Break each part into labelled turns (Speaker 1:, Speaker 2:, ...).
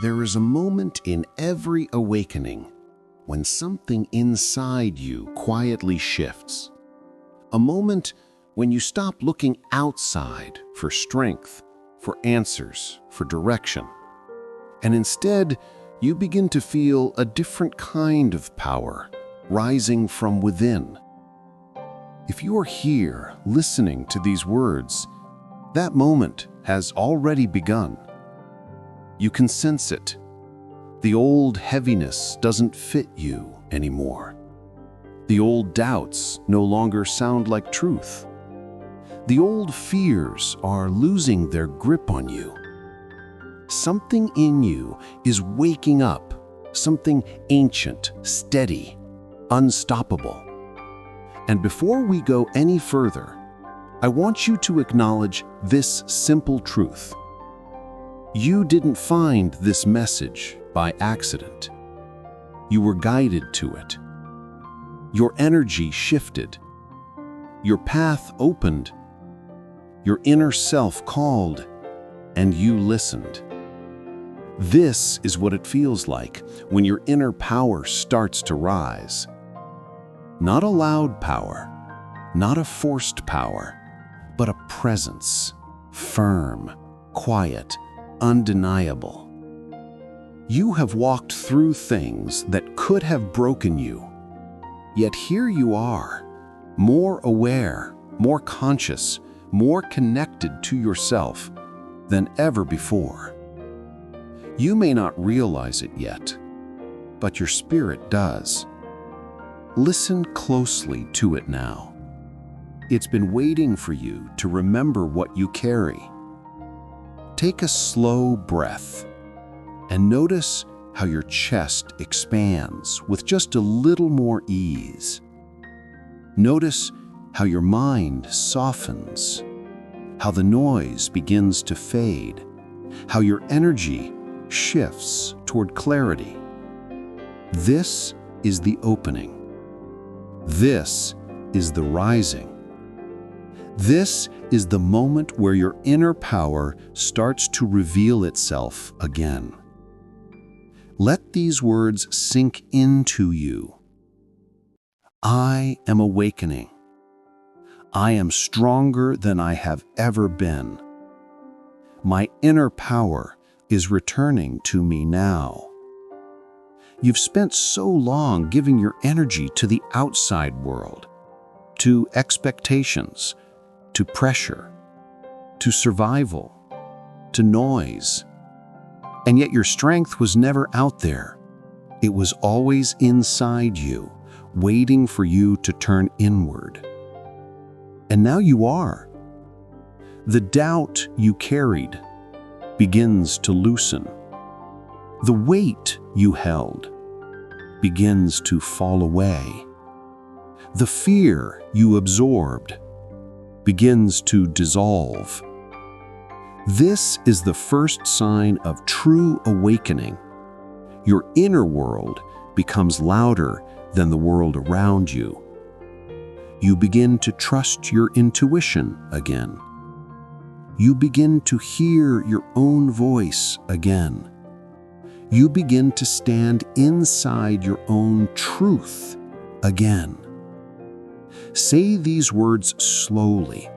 Speaker 1: There is a moment in every awakening when something inside you quietly shifts. A moment when you stop looking outside for strength, for answers, for direction. And instead, you begin to feel a different kind of power rising from within. If you are here listening to these words, that moment has already begun. You can sense it. The old heaviness doesn't fit you anymore. The old doubts no longer sound like truth. The old fears are losing their grip on you. Something in you is waking up, something ancient, steady, unstoppable. And before we go any further, I want you to acknowledge this simple truth. You didn't find this message by accident. You were guided to it. Your energy shifted. Your path opened. Your inner self called, and you listened. This is what it feels like when your inner power starts to rise. Not a loud power, not a forced power, but a presence, firm, quiet, undeniable. You have walked through things that could have broken you, yet here you are, more aware, more conscious, more connected to yourself than ever before. You may not realize it yet, but your spirit does. Listen closely to it now. It's been waiting for you to remember what you carry. Take a slow breath and notice how your chest expands with just a little more ease. Notice how your mind softens, how the noise begins to fade, how your energy shifts toward clarity. This is the opening. This is the rising. This is the moment where your inner power starts to reveal itself again. Let these words sink into you. I am awakening. I am stronger than I have ever been. My inner power is returning to me now. You've spent so long giving your energy to the outside world, to expectations, to pressure, to survival, to noise. And yet your strength was never out there. It was always inside you, waiting for you to turn inward. And now you are. The doubt you carried begins to loosen. The weight you held begins to fall away. The fear you absorbed begins to dissolve. This is the first sign of true awakening. Your inner world becomes louder than the world around you. You begin to trust your intuition again. You begin to hear your own voice again. You begin to stand inside your own truth again. Say these words slowly,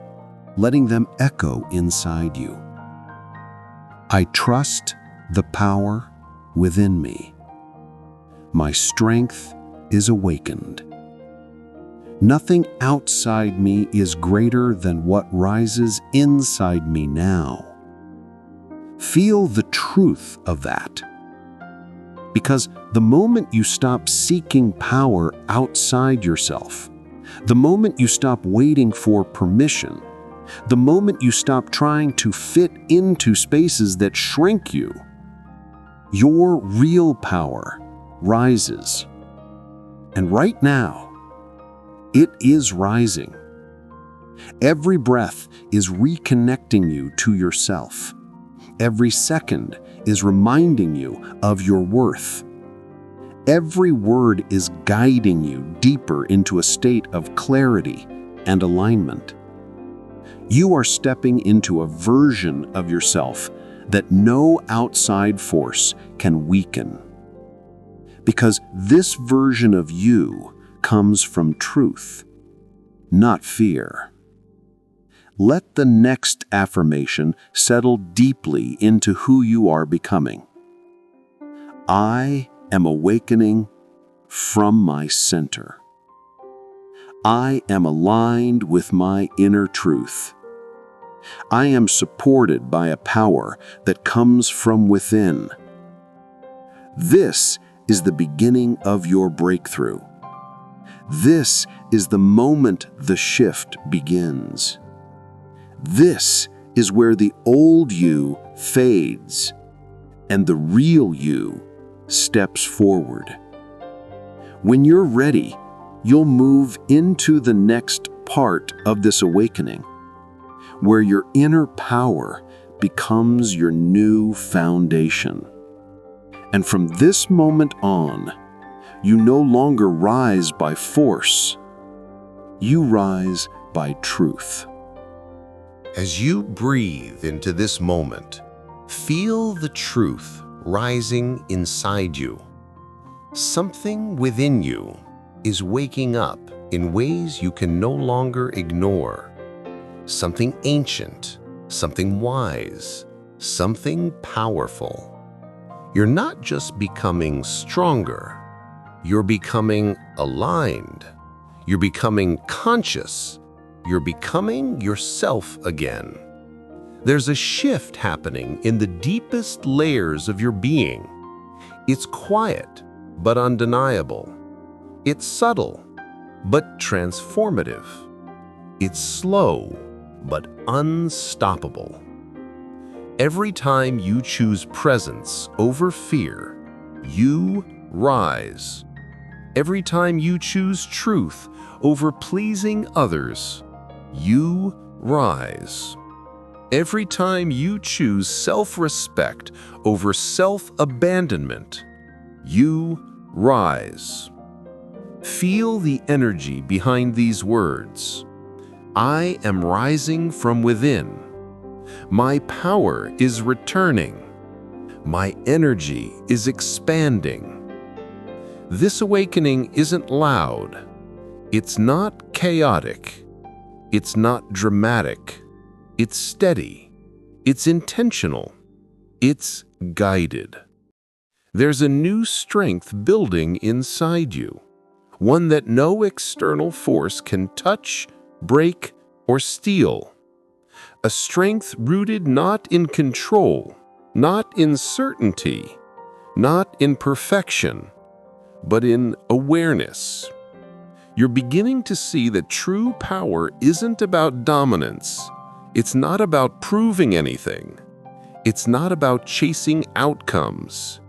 Speaker 1: letting them echo inside you. I trust the power within me. My strength is awakened. Nothing outside me is greater than what rises inside me now. Feel the truth of that. Because the moment you stop seeking power outside yourself, the moment you stop waiting for permission, the moment you stop trying to fit into spaces that shrink you, your real power rises. And right now, it is rising. Every breath is reconnecting you to yourself. Every second is reminding you of your worth. Every word is guiding you deeper into a state of clarity and alignment. You are stepping into a version of yourself that no outside force can weaken. Because this version of you comes from truth, not fear. Let the next affirmation settle deeply into who you are becoming. I am awakening from my center. I am aligned with my inner truth. I am supported by a power that comes from within. This is the beginning of your breakthrough. This is the moment the shift begins. This is where the old you fades and the real you steps forward. When you're ready, you'll move into the next part of this awakening, where your inner power becomes your new foundation. And from this moment on, you no longer rise by force. You rise by truth.
Speaker 2: As you breathe into this moment, feel the truth rising inside you. Something within you is waking up in ways you can no longer ignore. Something ancient, something wise, something powerful. You're not just becoming stronger, you're becoming aligned. You're becoming conscious. You're becoming yourself again. There's a shift happening in the deepest layers of your being. It's quiet, but undeniable. It's subtle, but transformative. It's slow, but unstoppable. Every time you choose presence over fear, you rise. Every time you choose truth over pleasing others, you rise. Every time you choose self-respect over self-abandonment, you rise. Feel the energy behind these words. I am rising from within. My power is returning. My energy is expanding. This awakening isn't loud. It's not chaotic. It's not dramatic. It's steady. It's intentional. It's guided. There's a new strength building inside you, one that no external force can touch, break, or steal. A strength rooted not in control, not in certainty, not in perfection, but in awareness. You're beginning to see that true power isn't about dominance. It's not about proving anything. It's not about chasing outcomes.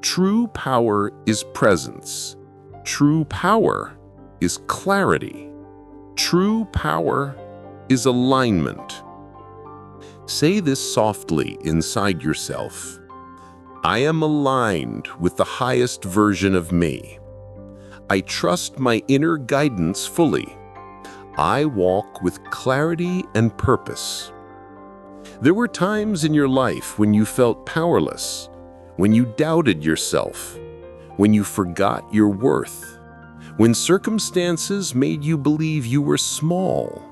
Speaker 2: True power is presence. True power is clarity. True power is alignment. Say this softly inside yourself. I am aligned with the highest version of me. I trust my inner guidance fully. I walk with clarity and purpose. There were times in your life when you felt powerless, when you doubted yourself, when you forgot your worth, when circumstances made you believe you were small.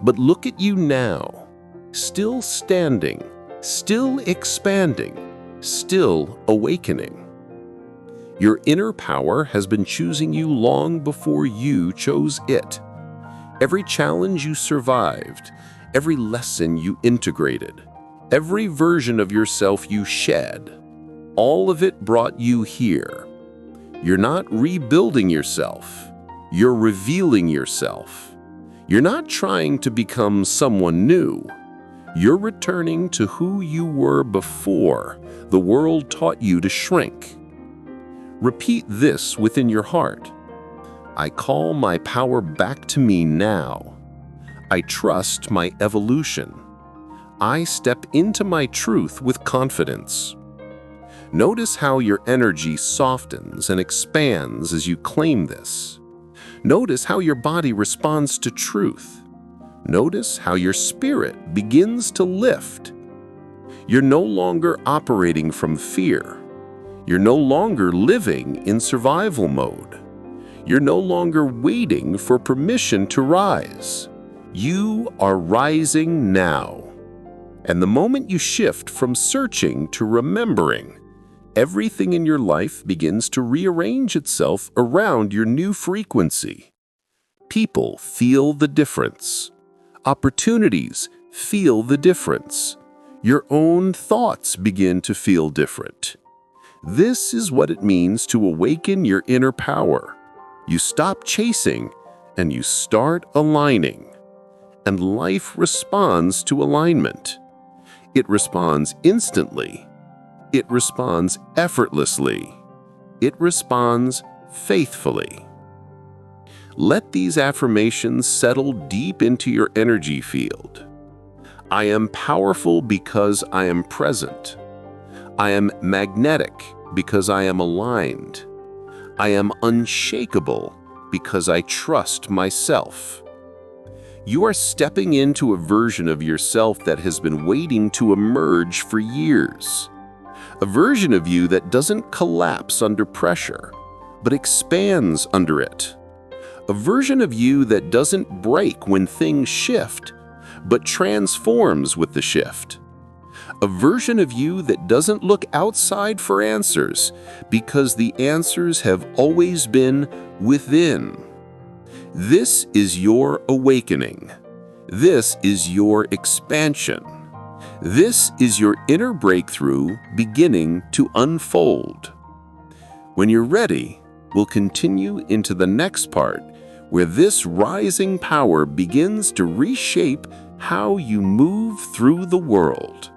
Speaker 2: But look at you now, still standing, still expanding, still awakening. Your inner power has been choosing you long before you chose it. Every challenge you survived, every lesson you integrated, every version of yourself you shed, all of it brought you here. You're not rebuilding yourself, you're revealing yourself. You're not trying to become someone new. You're returning to who you were before the world taught you to shrink. Repeat this within your heart. I call my power back to me now. I trust my evolution. I step into my truth with confidence. Notice how your energy softens and expands as you claim this. Notice how your body responds to truth. Notice how your spirit begins to lift.
Speaker 1: You're no longer operating from fear. You're no longer living in survival mode. You're no longer waiting for permission to rise. You are rising now. And the moment you shift from searching to remembering, everything in your life begins to rearrange itself around your new frequency. People feel the difference. Opportunities feel the difference. Your own thoughts begin to feel different. This is what it means to awaken your inner power. You stop chasing and you start aligning. And life responds to alignment. It responds instantly. It responds effortlessly. It responds faithfully. Let these affirmations settle deep into your energy field. I am powerful because I am present. I am magnetic because I am aligned. I am unshakable because I trust myself. You are stepping into a version of yourself that has been waiting to emerge for years. A version of you that doesn't collapse under pressure, but expands under it. A version of you that doesn't break when things shift, but transforms with the shift. A version of you that doesn't look outside for answers, because the answers have always been within. This is your awakening. This is your expansion. This is your inner breakthrough beginning to unfold. When you're ready, we'll continue into the next part, where this rising power begins to reshape how you move through the world.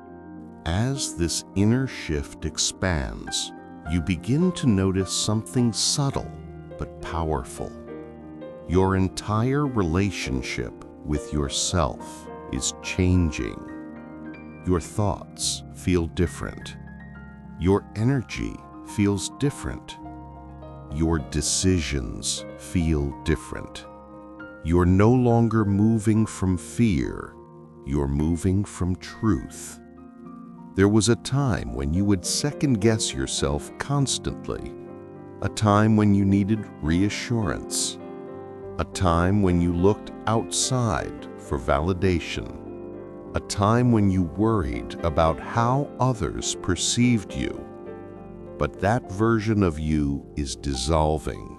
Speaker 2: As this inner shift expands, you begin to notice something subtle but powerful. Your entire relationship with yourself is changing. Your thoughts feel different. Your energy feels different. Your decisions feel different. You're no longer moving from fear. You're moving from truth. There was a time when you would second-guess yourself constantly, a time when you needed reassurance, a time when you looked outside for validation, a time when you worried about how others perceived you. But that version of you is dissolving.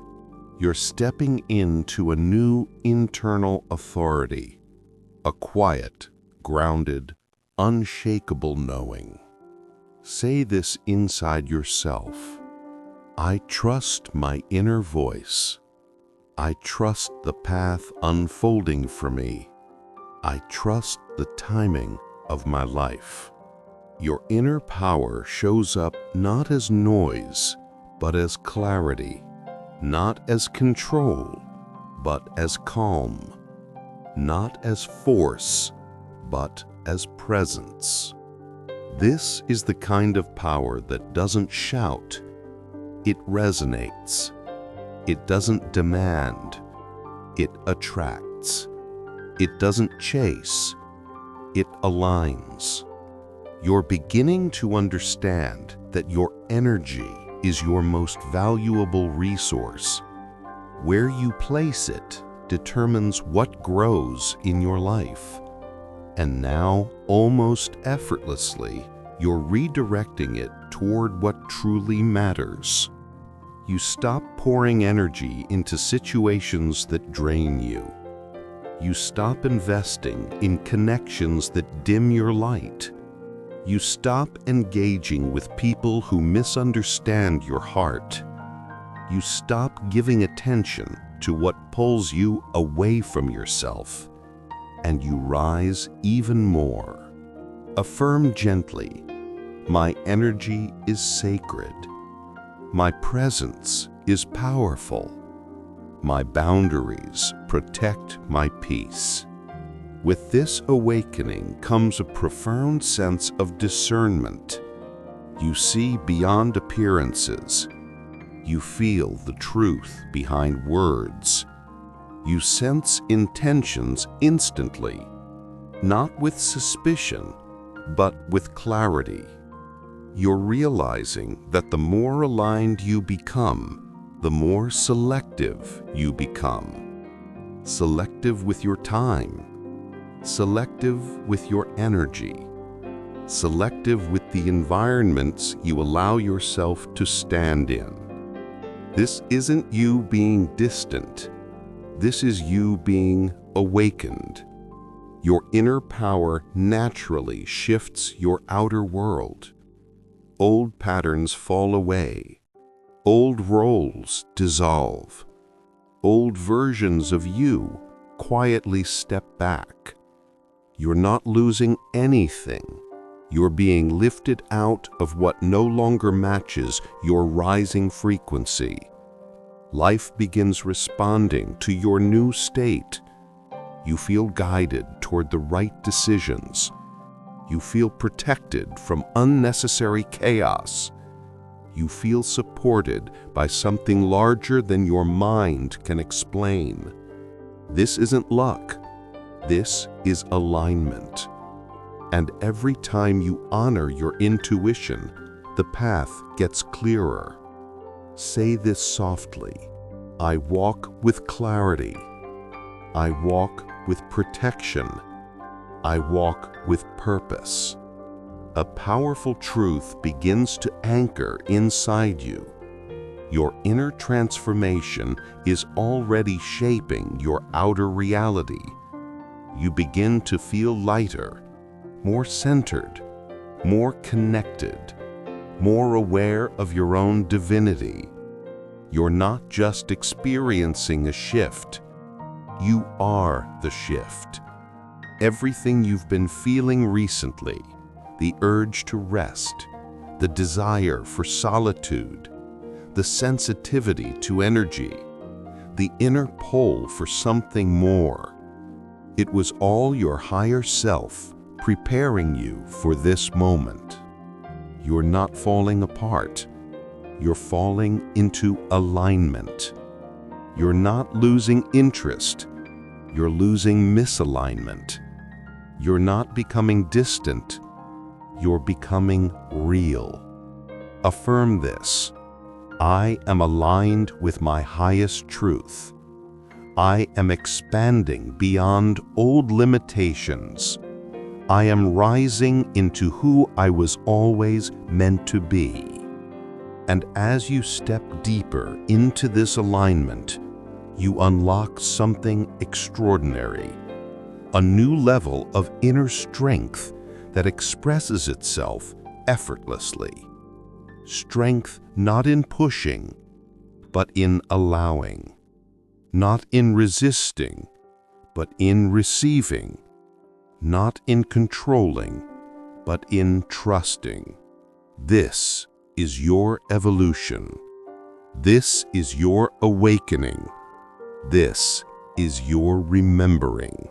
Speaker 2: You're stepping into a new internal authority, a quiet, grounded, unshakable knowing. Say this inside yourself. I trust my inner voice. I trust the path unfolding for me. I trust the timing of my life. Your inner power shows up not as noise, but as clarity, not as control, but as calm, not as force, but as presence. This is the kind of power that doesn't shout. It resonates. It doesn't demand. It attracts. It doesn't chase. It aligns. You're beginning to understand that your energy is your most valuable resource. Where you place it determines what grows in your life. And now, almost effortlessly, you're redirecting it toward what truly matters. You stop pouring energy into situations that drain you. You stop investing in connections that dim your light. You stop engaging with people who misunderstand your heart. You stop giving attention to what pulls you away from yourself, and you rise even more. Affirm gently, my energy is sacred. My presence is powerful. My boundaries protect my peace. With this awakening comes a profound sense of discernment. You see beyond appearances. You feel the truth behind words. You sense intentions instantly, not with suspicion,
Speaker 3: but with clarity. You're realizing that the more aligned you become, the more selective you become. Selective with your time, selective with your energy, selective with the environments you allow yourself to stand in. This isn't you being distant. This is you being awakened. Your inner power naturally shifts your outer world. Old patterns fall away. Old roles dissolve. Old versions of you quietly step back. You're not losing anything. You're being lifted out of what no longer matches your rising frequency. Life begins responding to your new state. You feel guided toward the right decisions. You feel protected from unnecessary chaos. You feel supported by something larger than your mind can explain. This isn't luck. This is alignment. And every time you honor your intuition, the path gets clearer. Say this softly. I walk with clarity. I walk with protection. I walk with purpose. A powerful truth begins to anchor inside you. Your inner transformation is already shaping your outer reality. You begin to feel lighter, more centered, more connected, more aware of your own divinity. You're not just experiencing a shift. You are the shift. Everything you've been feeling recently, the urge to rest, the desire for solitude, the sensitivity to energy, the inner pull for something more. It was all your higher self preparing you for this moment. You're not falling apart. You're falling into alignment. You're not losing interest. You're losing misalignment. You're not becoming distant. You're becoming real. Affirm this. I am aligned with my highest truth. I am expanding beyond old limitations. I am rising into who I was always meant to be. And as you step deeper into this alignment, you unlock something extraordinary, a new level of inner strength that expresses itself effortlessly. Strength not in pushing, but in allowing. Not in resisting, but in receiving. Not in controlling, but in trusting. This is your evolution. This is your awakening. This is your remembering.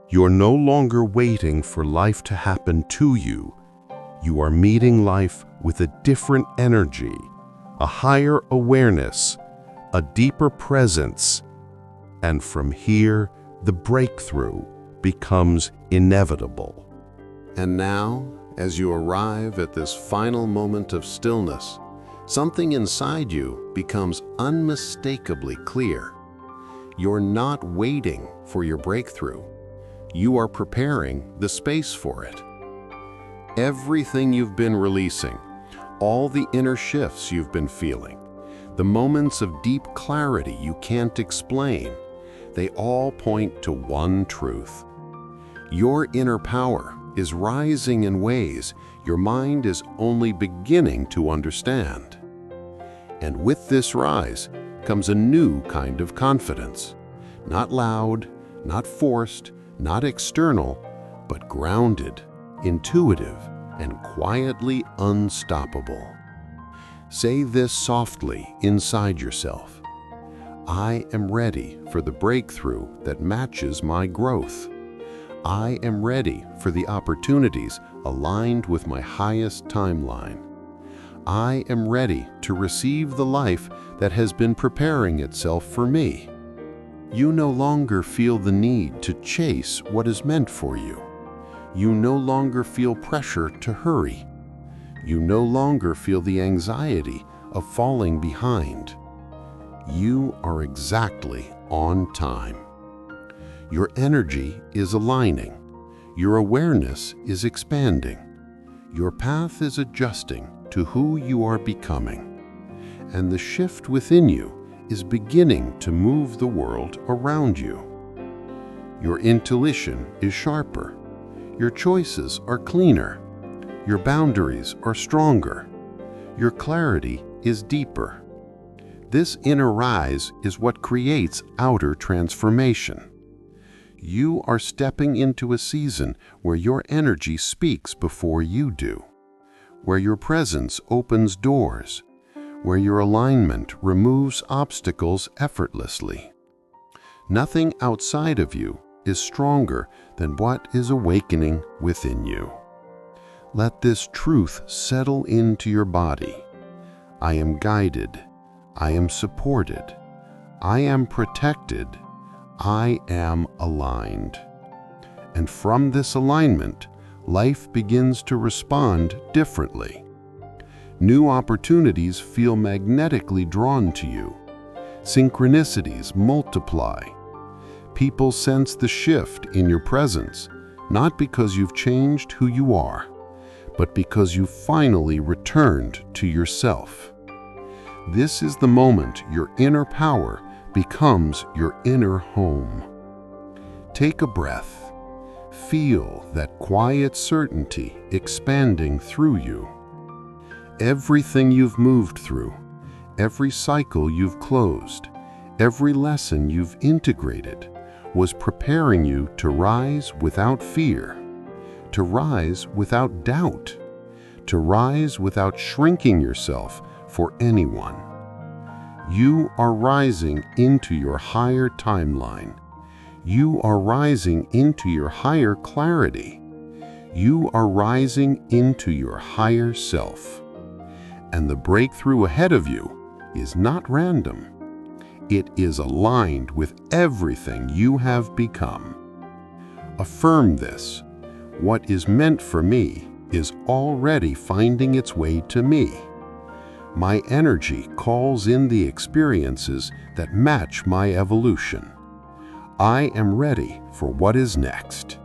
Speaker 3: You're no longer waiting for life to happen to you. You are meeting life with a different energy, a higher awareness, a deeper presence. And from here, the breakthrough becomes inevitable.
Speaker 1: And now, as you arrive at this final moment of stillness, something inside you becomes unmistakably clear. You're not waiting for your breakthrough. You are preparing the space for it. Everything you've been releasing, all the inner shifts you've been feeling, the moments of deep clarity you can't explain, they all point to one truth. Your inner power is rising in ways your mind is only beginning to understand. And with this rise comes a new kind of confidence. Not loud, not forced, not external, but grounded, intuitive, and quietly unstoppable. Say this softly inside yourself. I am ready for the breakthrough that matches my growth. I am ready for the opportunities aligned with my highest timeline. I am ready to receive the life that has been preparing itself for me. You no longer feel the need to chase what is meant for you.
Speaker 3: You no longer feel pressure to hurry. You no longer feel the anxiety of falling behind. You are exactly on time. Your energy is aligning. Your awareness is expanding. Your path is adjusting to who you are becoming. And the shift within you is beginning to move the world around you. Your intuition is sharper. Your choices are cleaner. Your boundaries are stronger. Your clarity is deeper. This inner rise is what creates outer transformation. You are stepping into a season where your energy speaks before you do, where your presence opens doors, where your alignment removes obstacles effortlessly. Nothing outside of you is stronger than what is awakening within you. Let this truth settle into your body. I am guided. I am supported. I am protected. I am aligned. And from this alignment, life begins to respond differently. New opportunities feel magnetically drawn to you. Synchronicities multiply. People sense the shift in your presence, not because you've changed who you are, but because you finally returned to yourself. This is the moment your inner power becomes your inner home. Take a breath. Feel that quiet certainty expanding through you. Everything you've moved through, every cycle you've closed, every lesson you've integrated was preparing you to rise without fear, to rise without doubt, to rise without shrinking yourself for anyone. You are rising into your higher timeline. You are rising into your higher clarity. You are rising into your higher self. And the breakthrough ahead of you is not random. It is aligned with everything you have become. Affirm this. What is meant for me is already finding its way to me. My energy calls in the experiences that match my evolution. I am ready for what is next.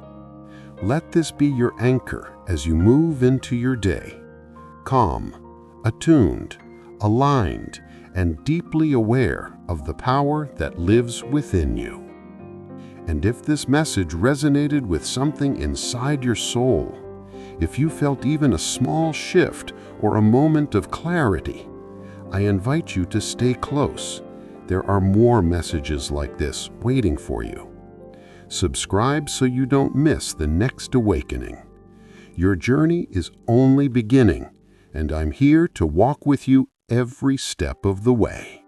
Speaker 3: Let this be your anchor as you move into your day, calm, attuned, aligned, and deeply aware of the power that lives within you. And if this message resonated with something inside your soul, if you felt even a small shift or a moment of clarity, I invite you to stay close. There are more messages like this waiting for you. Subscribe so you don't miss the next awakening. Your journey is only beginning, and I'm here to walk with you every step of the way.